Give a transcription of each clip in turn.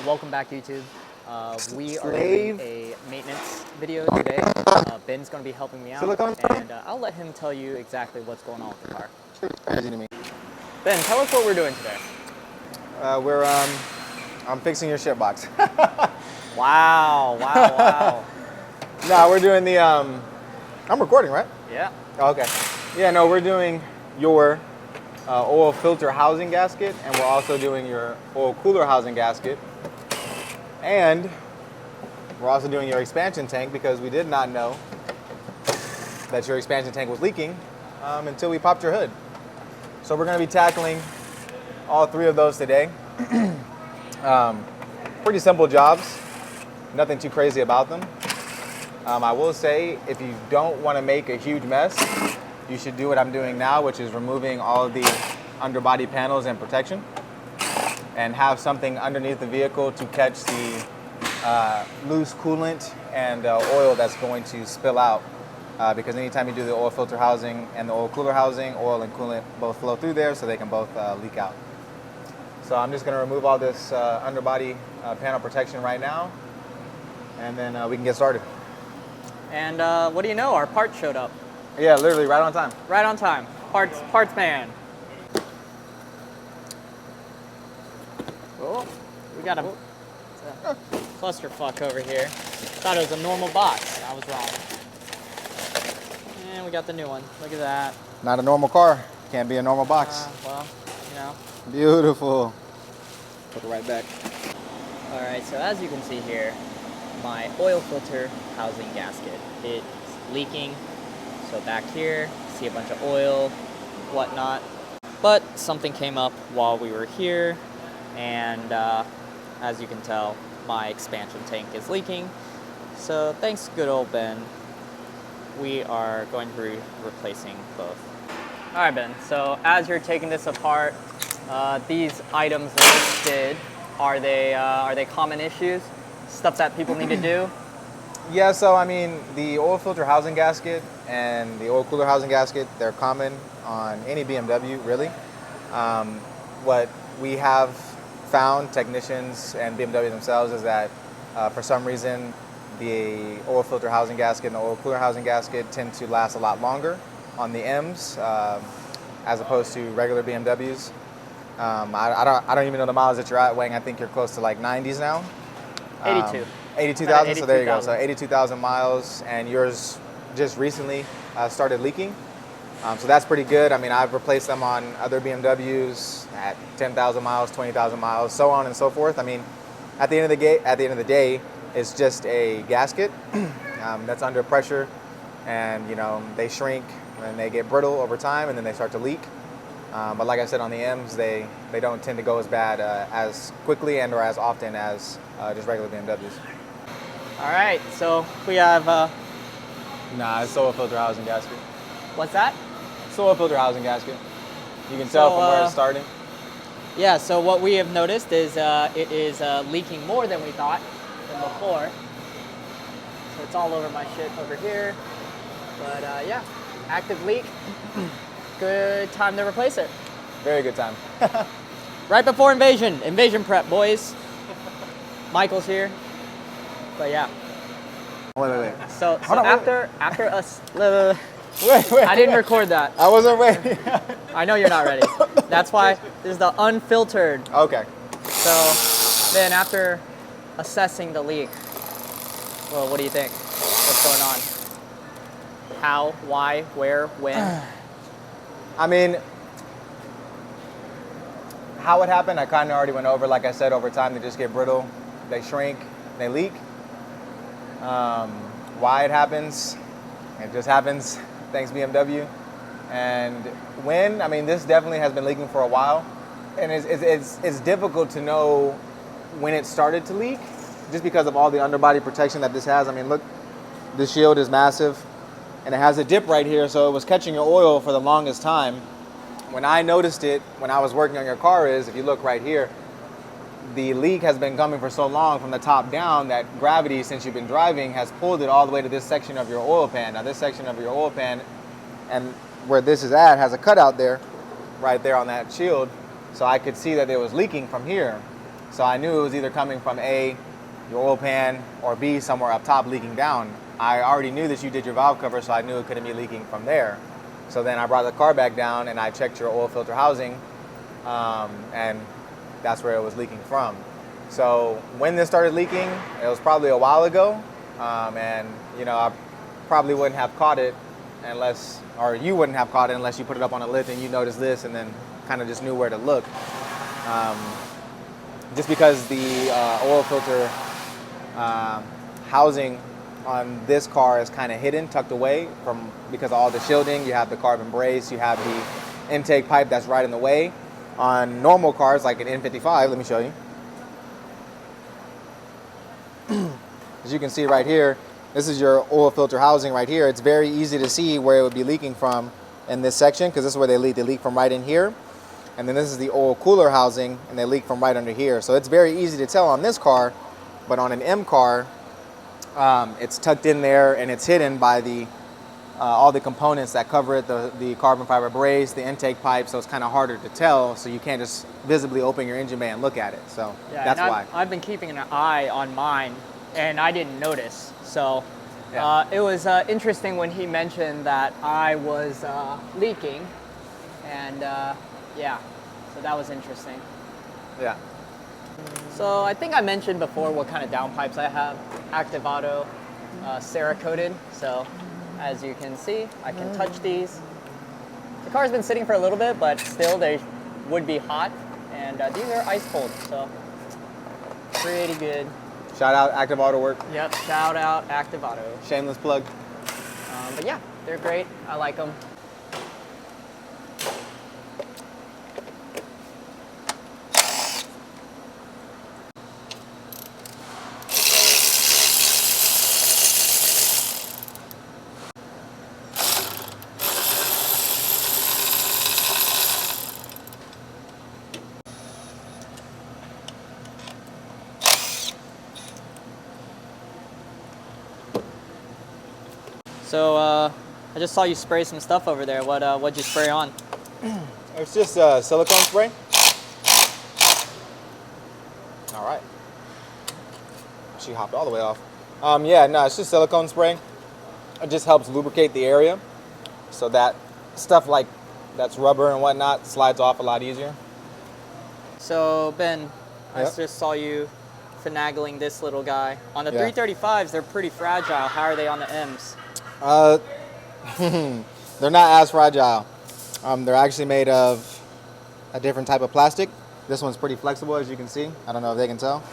Welcome back, YouTube. We are doing a maintenance video today. Ben's going to be helping me out, and I'll let him tell you exactly what's going on with the car. Ben, tell us what we're doing today. I'm fixing your shit box. Wow. No, we're doing the, I'm recording, right? Yeah. Okay. Yeah, no, we're doing your oil filter housing gasket, and we're also doing your oil cooler housing gasket. And we're also doing your expansion tank because we did not know that your expansion tank was leaking until we popped your hood. So we're going to be tackling all three of those today. Pretty simple jobs, nothing too crazy about them. I will say, if you don't want to make a huge mess, you should do what I'm doing now, which is removing all of the underbody panels and protection, and have something underneath the vehicle to catch the loose coolant and oil that's going to spill out. Because anytime you do the oil filter housing and the oil cooler housing, oil and coolant both flow through there, so they can both leak out. So I'm just going to remove all this underbody panel protection right now, and then we can get started. And what do you know? Our parts showed up. Yeah, literally right on time. Right on time. Parts man. Oh, we got a clusterfuck over here. Thought it was a normal box. I was wrong. And we got the new one. Look at that. Not a normal car. Can't be a normal box. Well, you know. Beautiful. Put it right back. All right, so as you can see here, my oil filter housing gasket, it's leaking. So back here, see a bunch of oil, whatnot. But something came up while we were here, and as you can tell, my expansion tank is leaking. So thanks, good old Ben, we are going to be replacing both. All right, Ben, so as you're taking this apart, these items listed, are they common issues? Stuff that people need to do? Yeah, so I mean, the oil filter housing gasket and the oil cooler housing gasket, they're common on any BMW, really. What we have found, technicians and BMW themselves, is that for some reason, the oil filter housing gasket and the oil cooler housing gasket tend to last a lot longer on the M's as opposed to regular BMWs. I don't even know the miles that you're at, Wang. I think you're close to like 90s now. 82. 82,000, so there you go. So 82,000 miles, and yours just recently started leaking. So that's pretty good. I mean, I've replaced them on other BMWs at 10,000 miles, 20,000 miles, so on and so forth. I mean, at the end of the day, it's just a gasket that's under pressure, and you know, they shrink and they get brittle over time, and then they start to leak. But like I said, on the M's, they don't tend to go as bad as quickly and or as often as just regular BMWs. All right, so we have... Nah, it's oil filter housing gasket. What's that? It's oil filter housing gasket. You can tell from where it's starting. Yeah, so what we have noticed is it is leaking more than we thought than before. So it's all over my shit over here. But yeah, active leak. Good time to replace it. Very good time. Right before Invasion prep, boys. Michael's here. But yeah. Wait. So on, after us, Wait. I didn't record that. I wasn't ready. I know you're not ready. That's why this is the unfiltered. Okay. So then after assessing the leak, well, what do you think? What's going on? How, why, where, when? I mean, how it happened, I kind of already went over. Like I said, over time, they just get brittle, they shrink, they leak. Why it happens, it just happens, thanks BMW. And when, I mean, this definitely has been leaking for a while. And it's difficult to know when it started to leak, just because of all the underbody protection that this has. I mean, look, the shield is massive, and it has a dip right here, so it was catching your oil for the longest time. When I noticed it, when I was working on your car is, if you look right here, the leak has been coming for so long from the top down that gravity, since you've been driving, has pulled it all the way to this section of your oil pan. Now this section of your oil pan, and where this is at, has a cutout there, right there on that shield. So I could see that it was leaking from here. So I knew it was either coming from A, your oil pan, or B, somewhere up top leaking down. I already knew that you did your valve cover, so I knew it couldn't be leaking from there. So then I brought the car back down and I checked your oil filter housing, and that's where it was leaking from. So when this started leaking, it was probably a while ago, and you know, I probably wouldn't have caught it unless, or you wouldn't have caught it unless you put it up on a lift and you noticed this and then kind of just knew where to look. Just because the oil filter housing on this car is kind of hidden, tucked away from, because of all the shielding. You have the carbon brace, you have the intake pipe that's right in the way. On normal cars like an N55, let me show you. As you can see right here, this is your oil filter housing right here. It's very easy to see where it would be leaking from in this section, because this is where they leak. They leak from right in here. And then this is the oil cooler housing, and they leak from right under here. So it's very easy to tell on this car, but on an M car, it's tucked in there and it's hidden by the all the components that cover it, the carbon fiber brace, the intake pipe, so it's kind of harder to tell, so you can't just visibly open your engine bay and look at it. So yeah, that's why. I've been keeping an eye on mine, and I didn't notice. So Yeah. it was interesting when he mentioned that I was leaking, and yeah, so that was interesting. Yeah. So I think I mentioned before what kind of downpipes I have. Active Auto, Cerakoted. So as you can see, I can touch these. The car's been sitting for a little bit, but still they would be hot. And these are ice cold, so pretty good. Shout out Active Auto Work. Yep, shout out Active Auto. Shameless plug. But yeah, they're great. I like them. So I just saw you spray some stuff over there. What'd you spray on? It's just silicone spray. All right. She hopped all the way off. Yeah, no, it's just silicone spray. It just helps lubricate the area so that stuff like that's rubber and whatnot slides off a lot easier. So Ben, I Yep. just saw you finagling this little guy. On the Yeah. 335s, they're pretty fragile. How are they on the M's? They're not as fragile. They're actually made of a different type of plastic. This one's pretty flexible, as you can see. I don't know if they can tell.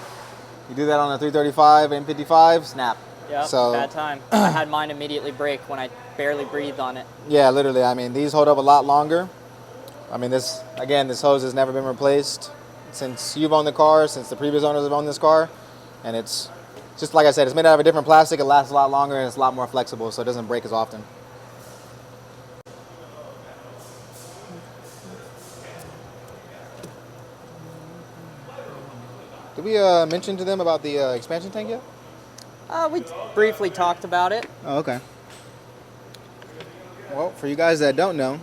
You do that on a 335 and 55, snap. Yeah, So, bad time. I had mine immediately break when I barely breathed on it. yeah, literally. I mean, these hold up a lot longer. I mean, this hose has never been replaced since you've owned the car, since the previous owners have owned this car. And it's just like I said, it's made out of a different plastic. It lasts a lot longer and it's a lot more flexible, so it doesn't break as often. Did we mention to them about the expansion tank yet? We briefly talked about it. Oh, okay. Well, for you guys that don't know,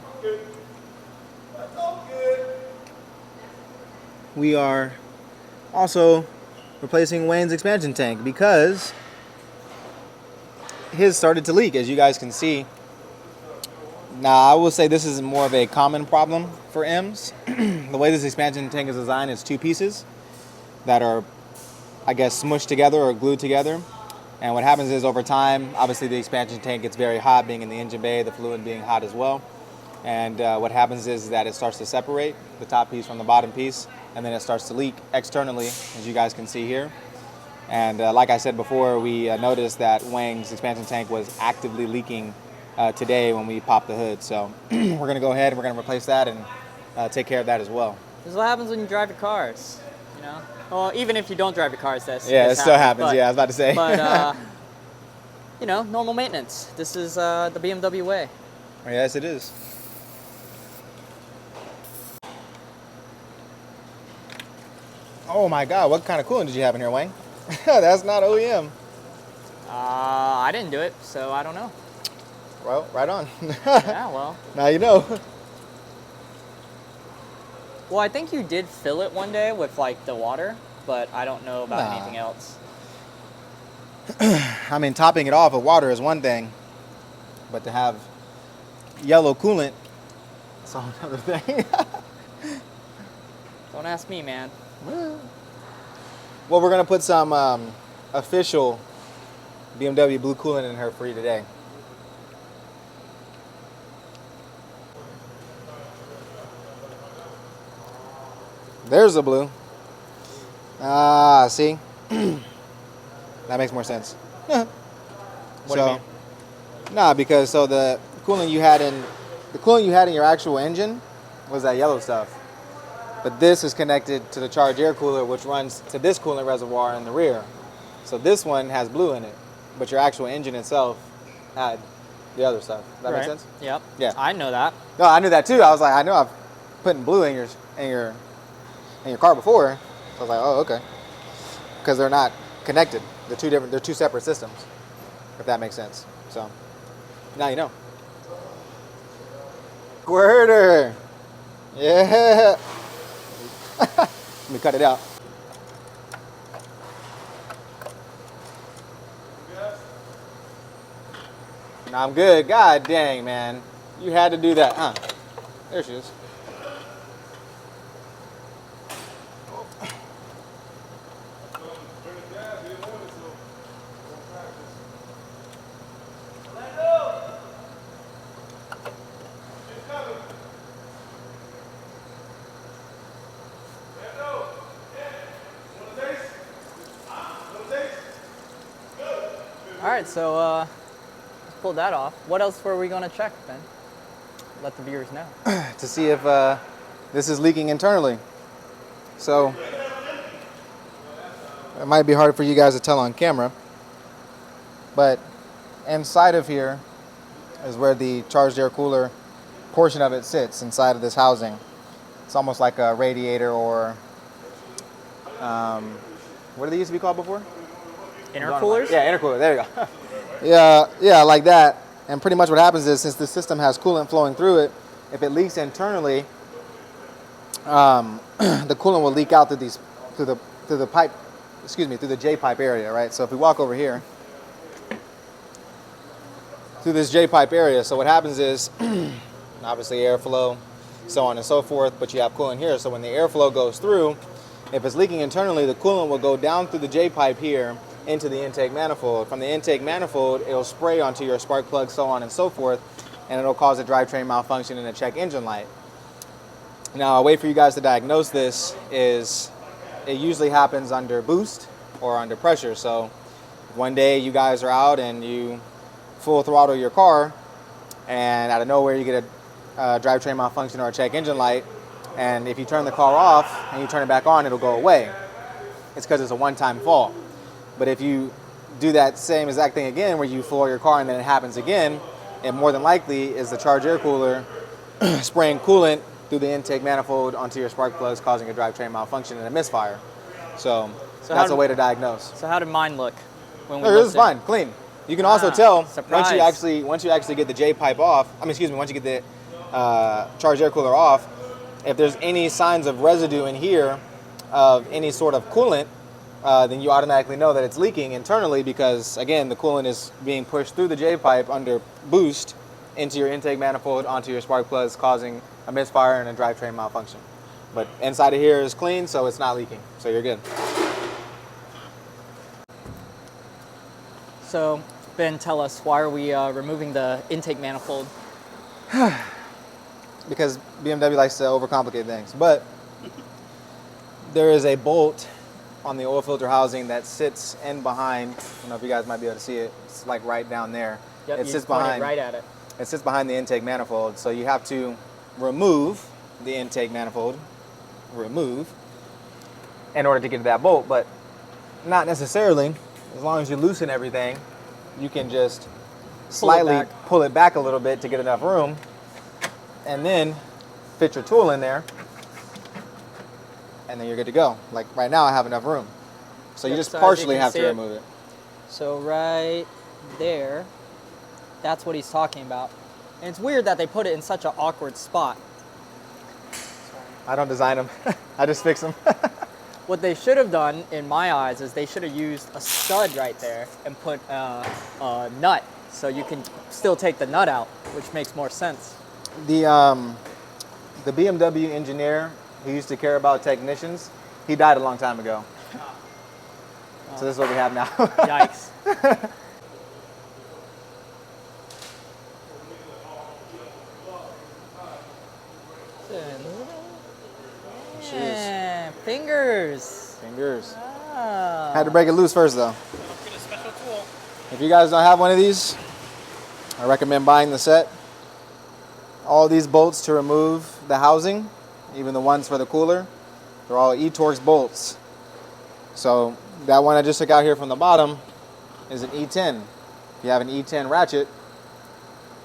we are also replacing Wayne's expansion tank because his started to leak, as you guys can see. Now, I will say this is more of a common problem for M's. The way this expansion tank is designed is two pieces that are, I guess, smushed together or glued together. And what happens is over time, obviously the expansion tank gets very hot, being in the engine bay, the fluid being hot as well. And what happens is that it starts to separate the top piece from the bottom piece, and then it starts to leak externally, as you guys can see here. And like I said before, we noticed that Wang's expansion tank was actively leaking today when we popped the hood. So we're going to go ahead and we're going to replace that and take care of that as well. This is what happens when you drive your cars, you know? Well, even if you don't drive your cars, this Yeah, it this still happens. But, Yeah, I was about to say. But, you know, normal maintenance. This is the BMW way. Yes, it is. Oh my God, what kind of coolant did you have in here, Wayne? That's not OEM. I didn't do it, so I don't know. Well, right on. Yeah, well. Now you know. Well, I think you did fill it one day with like the water, but I don't know about Nah. anything else. I mean, topping it off with water is one thing, but to have yellow coolant, it's a whole other thing. Don't ask me, man. Well, we're gonna put some official BMW blue coolant in her for you today. There's the blue. Ah, see? That makes more sense. What do you mean? Nah, because so the coolant you had in your actual engine was that yellow stuff. But this is connected to the charged air cooler, which runs to this coolant reservoir in the rear. So this one has blue in it, but your actual engine itself had the other stuff. Does that make sense? Yep. Yeah. I know that. No, I knew that too. I was like, I know I've put blue in your car before. So I was like, oh, okay. Because they're not connected. They're two separate systems, if that makes sense. So now you know. Squirter. Yeah. Let me cut it out. No, I'm good. God dang, man. You had to do that, huh? There she is. All right, so let's pull that off. What else were we gonna check then? Let the viewers know. To see if this is leaking internally. So it might be hard for you guys to tell on camera, but inside of here is where the charged air cooler portion of it sits inside of this housing. It's almost like a radiator or what did they used to be called before? Intercoolers? Yeah, intercooler. There you go. yeah, like that. And pretty much what happens is, since the system has coolant flowing through it, if it leaks internally, the coolant will leak out through the pipe. Excuse me, through the J pipe area, right? So if we walk over here through this J pipe area, so what happens is, obviously airflow, so on and so forth, but you have coolant here. So when the airflow goes through, if it's leaking internally, the coolant will go down through the J pipe here into the intake manifold. From the intake manifold, it'll spray onto your spark plug, so on and so forth, and it'll cause a drivetrain malfunction and a check engine light. Now, a way for you guys to diagnose this is it usually happens under boost or under pressure. So one day you guys are out and you full throttle your car, and out of nowhere you get a drivetrain malfunction or a check engine light, and if you turn the car off and you turn it back on, it'll go away. It's because it's a one-time fault. But if you do that same exact thing again, where you floor your car and then it happens again, it more than likely is the charged air cooler spraying coolant through the intake manifold onto your spark plugs, causing a drivetrain malfunction and a misfire. So that's a way to diagnose. So how did mine look when we This is fine, clean. You can also tell surprise. once you actually get the J pipe off. Once you get the charged air cooler off, if there's any signs of residue in here of any sort of coolant, then you automatically know that it's leaking internally, because again, the coolant is being pushed through the J pipe under boost into your intake manifold onto your spark plugs, causing a misfire and a drivetrain malfunction. But inside of here is clean, so it's not leaking, so you're good. So Ben, tell us, why are we removing the intake manifold? Because BMW likes to overcomplicate things, but there is a bolt on the oil filter housing that sits in behind. I don't know if you guys might be able to see it. It's like right down there. Yep, it sits behind. right at it. It sits behind the intake manifold, so you have to remove the intake manifold. Remove. in order to get to that bolt, but not necessarily. As long as you loosen everything, you can just slightly pull it back a little bit to get enough room, and then fit your tool in there, and then you're good to go. Like right now I have enough room. So you just partially have to remove it. So right there, that's what he's talking about. And it's weird that they put it in such an awkward spot. I don't design them. I just fix them. What they should have done, in my eyes, is they should have used a stud right there and put a nut, so you can still take the nut out, which makes more sense. The BMW engineer who used to care about technicians, he died a long time ago. So this is what we have now. Yikes. Yeah, fingers. Fingers. Ah. Had to break it loose first though. Get a special tool. If you guys don't have one of these, I recommend buying the set. All these bolts to remove the housing, even the ones for the cooler, they're all E-Torx bolts. So that one I just took out here from the bottom is an E10. If you have an E10 ratchet,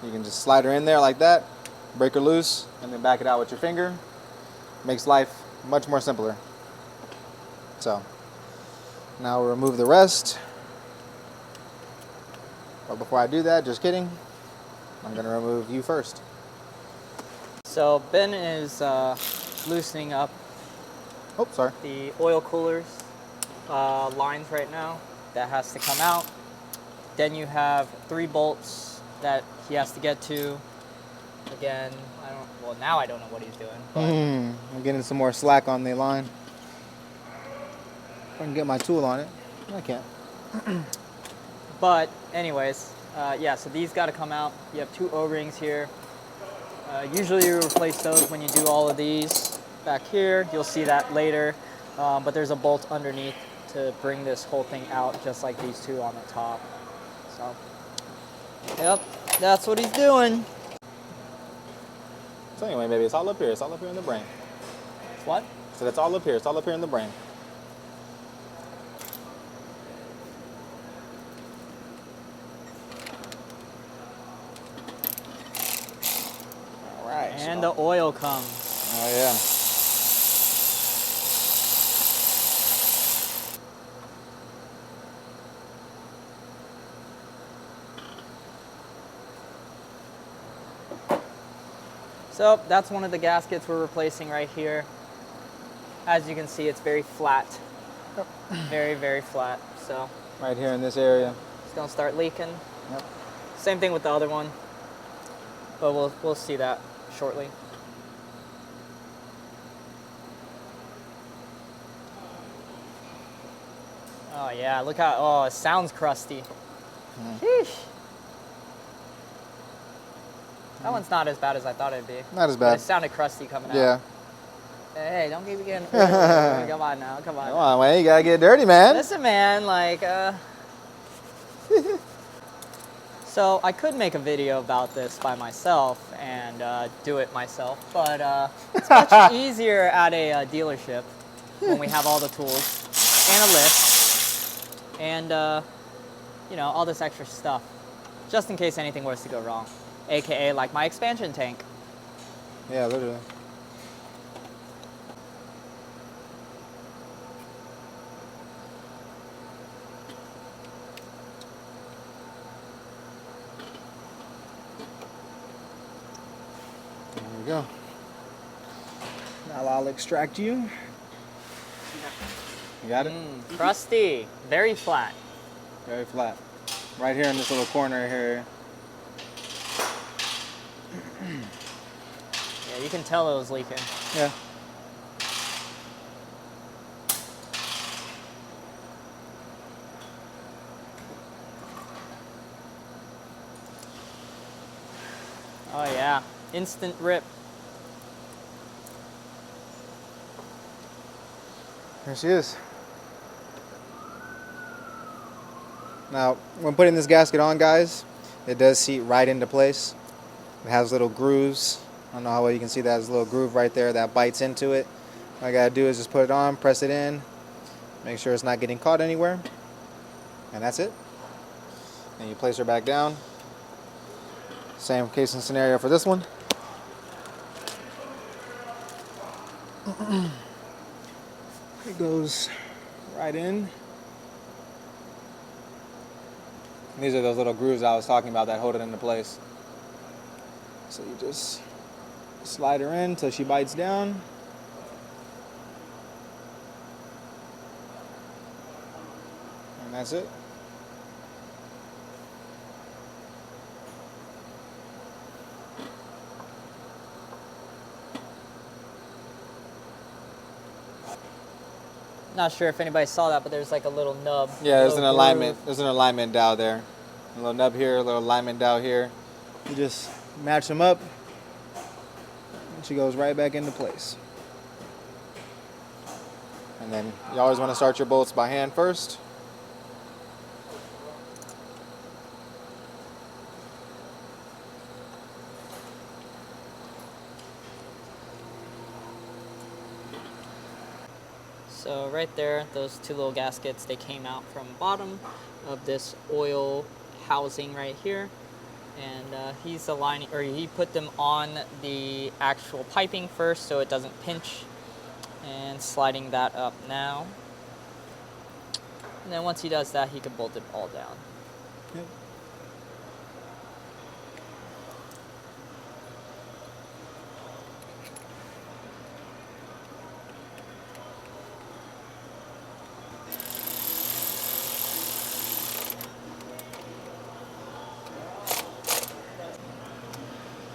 you can just slide her in there like that, break her loose, and then back it out with your finger. Makes life much more simpler. So now we'll remove the rest. But before I do that, just kidding, I'm gonna remove you first. So Ben is loosening up Oh, sorry. the oil coolers lines right now. That has to come out. Then you have 3 bolts that he has to get to. Again, well, now I don't know what he's doing. But I'm getting some more slack on the line. I can get my tool on it. I can't. But anyways, yeah, so these got to come out. You have 2 O-rings here. Usually you replace those when you do all of these back here. You'll see that later. But there's a bolt underneath to bring this whole thing out, just like these 2 on the top. So, yep, that's what he's doing. So anyway, baby, it's all up here. It's all up here in the brain. What? So that's all up here. It's all up here in the brain. All right. And the oil comes. Oh yeah. So that's one of the gaskets we're replacing right here. As you can see, it's very flat. Very, very flat. So Right here in this area. it's gonna start leaking. Yep. Same thing with the other one, but we'll see that shortly. Oh yeah, look how, oh, it sounds crusty. Sheesh. That one's not as bad as I thought it'd be. Not as But bad. it sounded crusty coming out. Yeah. Hey, don't keep getting. Come on now, come on. Come on, man. You gotta get dirty, man. Listen, man, like, So I could make a video about this by myself and do it myself, but it's much easier at a dealership when we have all the tools and a lift and you know, all this extra stuff, just in case anything was to go wrong, aka like my expansion tank. Yeah, literally. There we go. Now I'll extract you. You got it? Crusty, very flat. Very flat. Right here in this little corner here. Yeah, you can tell it was leaking. Yeah. Oh yeah, instant rip. There she is. Now, when putting this gasket on, guys, it does seat right into place. It has little grooves. I don't know how well you can see that. There's a little groove right there that bites into it. All I gotta do is just put it on, press it in, Make sure it's not getting caught anywhere. And that's it. And you place her back down. Same case and scenario for this one. It goes right in. And these are those little grooves I was talking about that hold it into place. So you just slide her in until she bites down. And that's it. Not sure if anybody saw that, but there's like a little nub. Yeah, there's an alignment. There's an alignment dowel there. A little nub here, a little alignment dowel here. You just match them up, and she goes right back into place. And then you always want to start your bolts by hand first. So right there, those two little gaskets, they came out from bottom of this oil housing right here. And he's aligning, or he put them on the actual piping first so it doesn't pinch, and sliding that up now. And then once he does that, he can bolt it all down. Yep.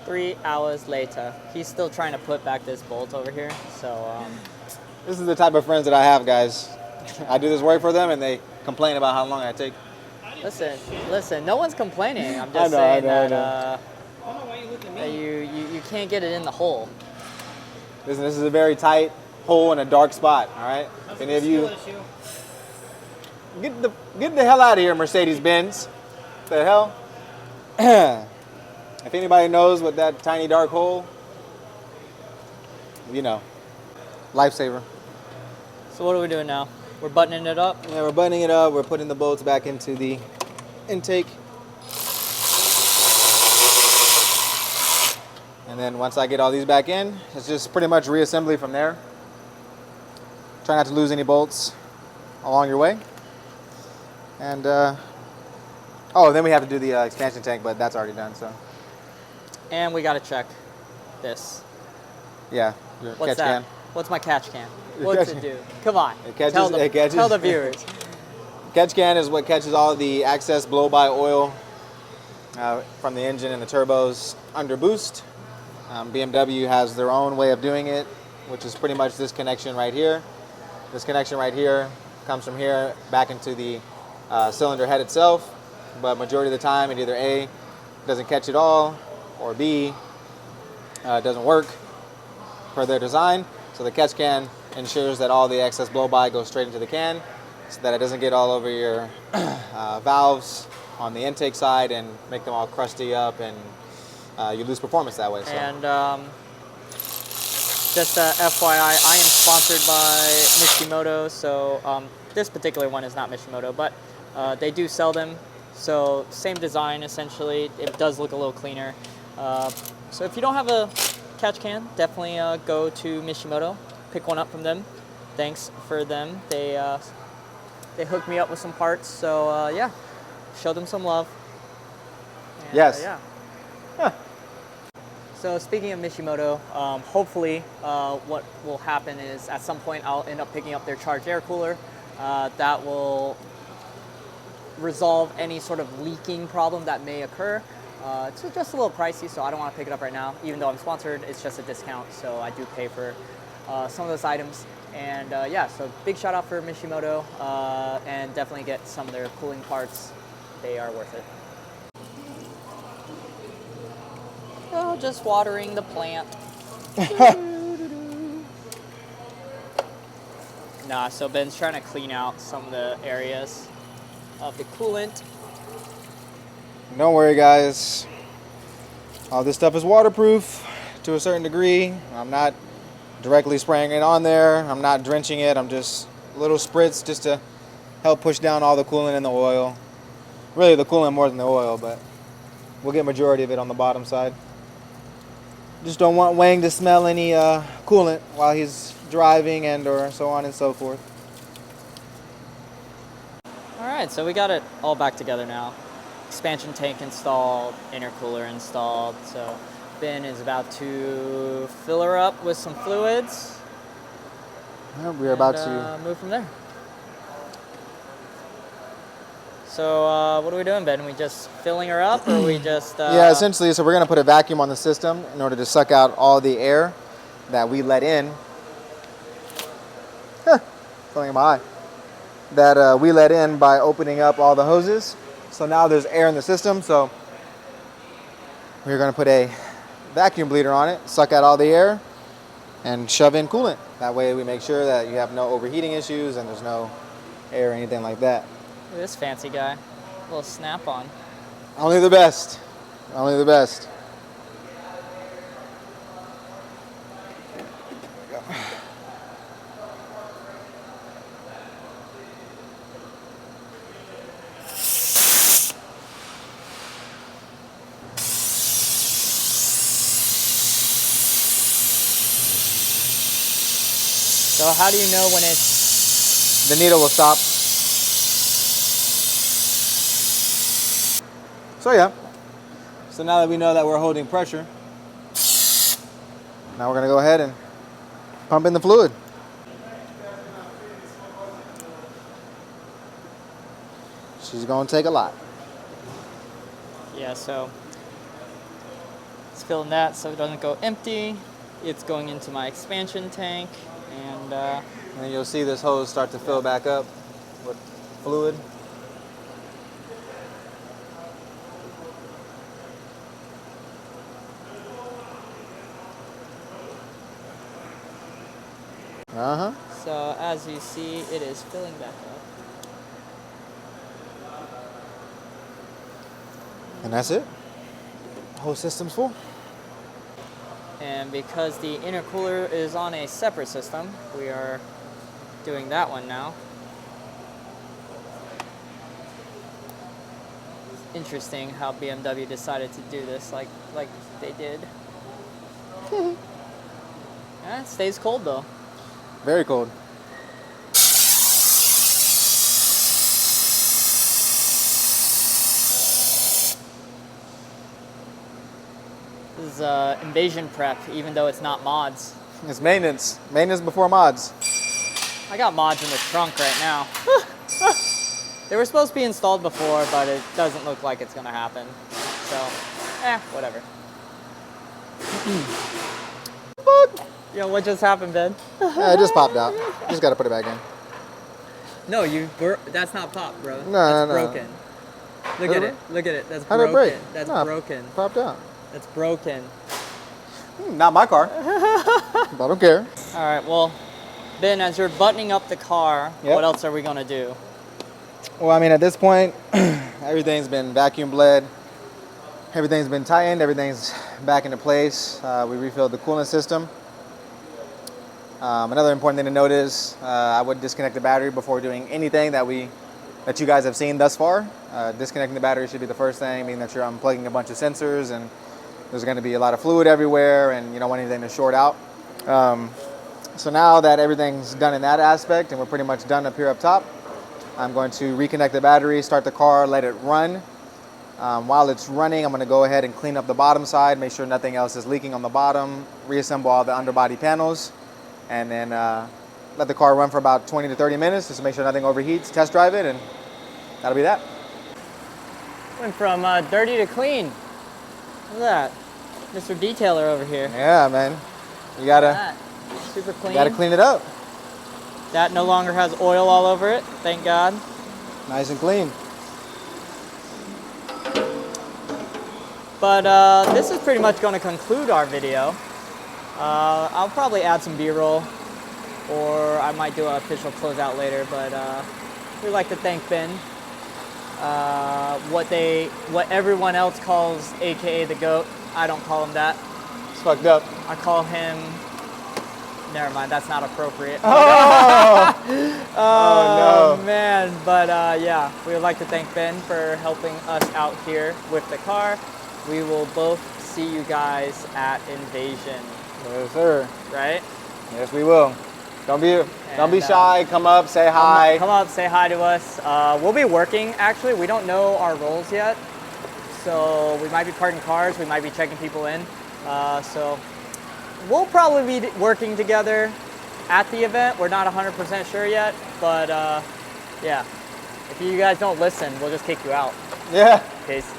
Three hours later, he's still trying to put back this bolt over here. So This is the type of friends that I have, guys. I do this work for them, and they complain about how long I take. listen, no one's complaining. I'm just saying that you can't get it in the hole. Listen, this is a very tight hole in a dark spot. All right. If any of you get the hell out of here, Mercedes-Benz. The hell. If anybody knows what that tiny dark hole, you know, lifesaver. So what are we doing now? We're buttoning it up? Yeah, we're buttoning it up. We're putting the bolts back into the intake. And then once I get all these back in, it's just pretty much reassembly from there. Try not to lose any bolts along your way. And, oh, then we have to do the expansion tank, but that's already done, so. And we got to check this. Yeah, your What's catch that? can. What's my catch can? Your What's catch it do? Come on. It catches, tell the viewers. Catch can is what catches all the excess blow-by oil from the engine and the turbos under boost. BMW has their own way of doing it, which is pretty much this connection right here. This connection right here comes from here back into the cylinder head itself, but majority of the time it either A, doesn't catch it all, or B, doesn't work per their design. So the catch can ensures that all the excess blow-by goes straight into the can so that it doesn't get all over your valves on the intake side and make them all crusty up, and you lose performance that way. So. And just FYI, I am sponsored by Mishimoto, so this particular one is not Mishimoto, but they do sell them. So same design essentially. It does look a little cleaner. So if you don't have a catch can, definitely go to Mishimoto, pick one up from them. Thanks for them. They hooked me up with some parts, so yeah, show them some love. And, yes. Yeah. Huh. So speaking of Mishimoto, hopefully what will happen is at some point I'll end up picking up their charged air cooler. That will resolve any sort of leaking problem that may occur. It's just a little pricey, so I don't want to pick it up right now. Even though I'm sponsored, it's just a discount, so I do pay for some of those items. And yeah, so big shout out for Mishimoto, and definitely get some of their cooling parts. They are worth it. Oh, just watering the plant. Nah, so Ben's trying to clean out some of the areas of the coolant. Don't worry, guys. All this stuff is waterproof to a certain degree. I'm not directly spraying it on there. I'm not drenching it. I'm just A little spritz just to help push down all the coolant and the oil. Really the coolant more than the oil, but we'll get majority of it on the bottom side. Just don't want Wang to smell any coolant while he's driving and or so on and so forth. All right, so we got it all back together now. Expansion tank installed, intercooler installed. So Ben is about to fill her up with some fluids. Yeah, we're about to move from there. So what are we doing, Ben? We just filling her up, or we just? Yeah, essentially. So we're gonna put a vacuum on the system in order to suck out all the air that we let in. Something in my eye. That we let in by opening up all the hoses. So now there's air in the system. So we're gonna put a vacuum bleeder on it, suck out all the air, and shove in coolant. That way we make sure that you have no overheating issues and there's no air or anything like that. Look at this fancy guy. A little snap-on. Only the best. Only the best. There we go. So how do you know when it's... The needle will stop. So yeah, so now that we know that we're holding pressure, now we're gonna go ahead and pump in the fluid. She's gonna take a lot. Yeah, so it's filling that so it doesn't go empty. It's going into my expansion tank, and then you'll see this hose start to fill back up with fluid. So as you see, it is filling back up. And that's it. The whole system's full. And because the intercooler is on a separate system, we are doing that one now. It's interesting how BMW decided to do this like they did. Yeah, it stays cold though. Very cold. This is Invasion prep, even though it's not mods. It's maintenance. Maintenance before mods. I got mods in the trunk right now. They were supposed to be installed before, but it doesn't look like it's gonna happen. So, whatever. What? Yo, what just happened, Ben? Yeah, it just popped out. Just gotta put it back in. No, that's not pop, bro. No, that's no. broken. Look at it. Look at it. That's How'd broken. it break? That's No, broken. Popped out. That's broken. Not my car. But I don't care. All right, well, Ben, as you're buttoning up the car, Yep. what else are we gonna do? Well, I mean, at this point, everything's been vacuum bled. Everything's been tightened. Everything's back into place. We refilled the coolant system. Another important thing to note is I would disconnect the battery before doing anything that you guys have seen thus far. Disconnecting the battery should be the first thing, meaning that you're unplugging a bunch of sensors and there's going to be a lot of fluid everywhere and you don't want anything to short out. So now that everything's done in that aspect and we're pretty much done up here up top, I'm going to reconnect the battery, start the car, let it run. While it's running, I'm going to go ahead and clean up the bottom side, make sure nothing else is leaking on the bottom, reassemble all the underbody panels, and then let the car run for about 20 to 30 minutes just to make sure nothing overheats, test drive it, and that'll be that. Went from dirty to clean. Look at that. Mr. Detailer over here. Yeah, man. You gotta, super clean. gotta clean it up. That no longer has oil all over it, thank God. Nice and clean. But this is pretty much going to conclude our video. I'll probably add some B-roll, or I might do an official closeout later, but we'd like to thank Ben. What everyone else calls AKA the GOAT, I don't call him that. It's fucked up. I call him Never mind, that's not appropriate. Oh, Oh, no. man, but yeah, we would like to thank Ben for helping us out here with the car. We will both see you guys at Invasion, Yes, sir. right? Yes, we will. Don't be And, shy. Come up, say hi. Come up, say hi to us. We'll be working, actually. We don't know our roles yet. So we might be parking cars, we might be checking people in. So we'll probably be working together at the event. We're not 100% sure yet, but yeah. If you guys don't listen, we'll just kick you out. Yeah. Peace.